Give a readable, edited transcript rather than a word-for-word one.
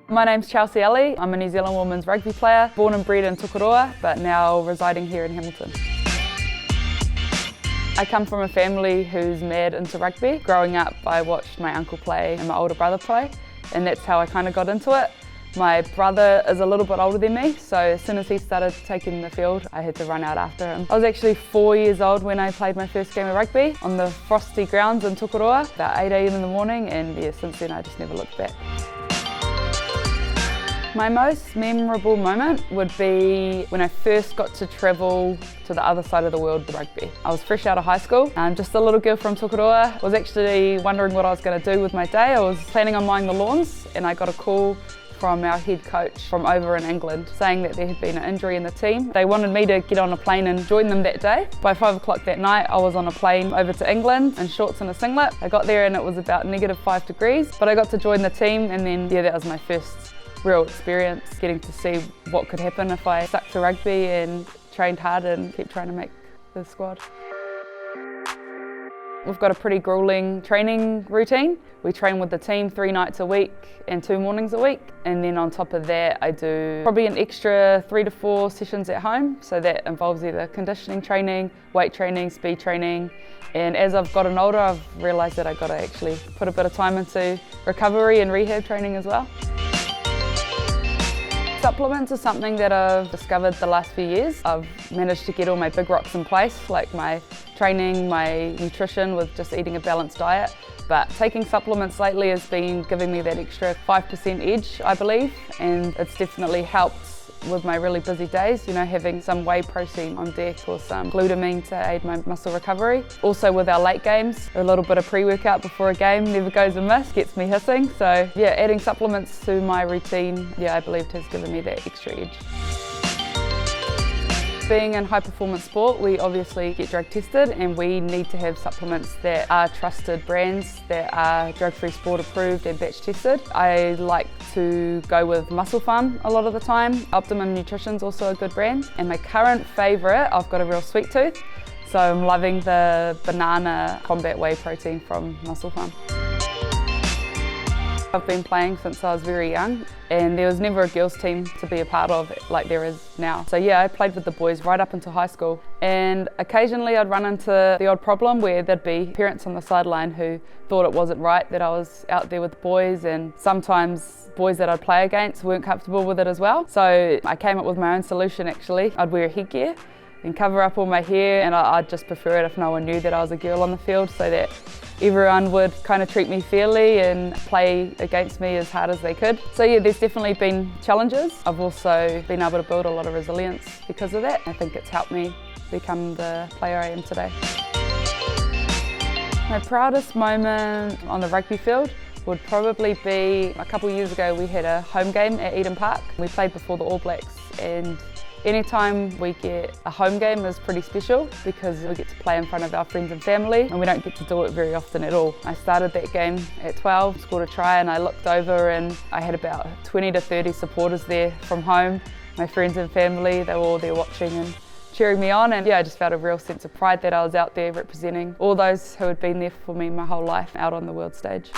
My name's Chelsea Ellie. I'm a New Zealand women's rugby player, born and bred in Tukuroa, but now residing here in Hamilton. I come from a family who's mad into rugby. Growing up, I watched my uncle play and my older brother play, and that's how I kind of got into it. My brother is a little bit older than me, so as soon as he started taking the field, I had to run out after him. I was actually 4 years old when I played my first game of rugby on the frosty grounds in Tukuroa, about 8 AM in the morning, and yeah, since then I just never looked back. My most memorable moment would be when I first got to travel to the other side of the world with rugby. I was fresh out of high school, just a little girl from Tukuroa. I was actually wondering what I was going to do with my day. I was planning on mowing the lawns, and I got a call from our head coach from over in England saying that there had been an injury in the team. They wanted me to get on a plane and join them that day. By 5 o'clock that night, I was on a plane over to England in shorts and a singlet. I got there and it was about -5 degrees, but I got to join the team, and then yeah, that was my first real experience, getting to see what could happen if I stuck to rugby and trained hard and kept trying to make the squad. We've got a pretty gruelling training routine. We train with the team 3 nights a week and 2 mornings a week, and then on top of that I do probably an extra 3 to 4 sessions at home, so that involves either conditioning training, weight training, speed training, and as I've gotten older I've realised that I've got to actually put a bit of time into recovery and rehab training as well. Supplements are something that I've discovered the last few years. I've managed to get all my big rocks in place, like my training, my nutrition with just eating a balanced diet. But taking supplements lately has been giving me that extra 5% edge, I believe, and it's definitely helped with my really busy days, you know, having some whey protein on deck or some glutamine to aid my muscle recovery. Also with our late games, a little bit of pre-workout before a game never goes amiss, gets me hissing. So yeah, adding supplements to my routine, yeah, I believe has given me that extra edge. Being in high performance sport, we obviously get drug tested, and we need to have supplements that are trusted brands, that are drug-free sport approved and batch tested. I like to go with Muscle Farm a lot of the time. Optimum Nutrition's also a good brand. And my current favourite, I've got a real sweet tooth, so I'm loving the banana combat whey protein from Muscle Farm. I've been playing since I was very young, and there was never a girls team to be a part of like there is now. So yeah, I played with the boys right up into high school, and occasionally I'd run into the odd problem where there'd be parents on the sideline who thought it wasn't right that I was out there with the boys, and sometimes boys that I'd play against weren't comfortable with it as well. So I came up with my own solution actually. I'd wear headgear and cover up all my hair, and I'd just prefer it if no one knew that I was a girl on the field, so that everyone would kind of treat me fairly and play against me as hard as they could. So yeah, there's definitely been challenges. I've also been able to build a lot of resilience because of that. I think it's helped me become the player I am today. My proudest moment on the rugby field would probably be a couple of years ago. We had a home game at Eden Park. We played before the All Blacks, and anytime we get a home game is pretty special because we get to play in front of our friends and family, and we don't get to do it very often at all. I started that game at 12, scored a try, and I looked over and I had about 20 to 30 supporters there from home, my friends and family. They were all there watching and cheering me on, and yeah, I just felt a real sense of pride that I was out there representing all those who had been there for me my whole life out on the world stage.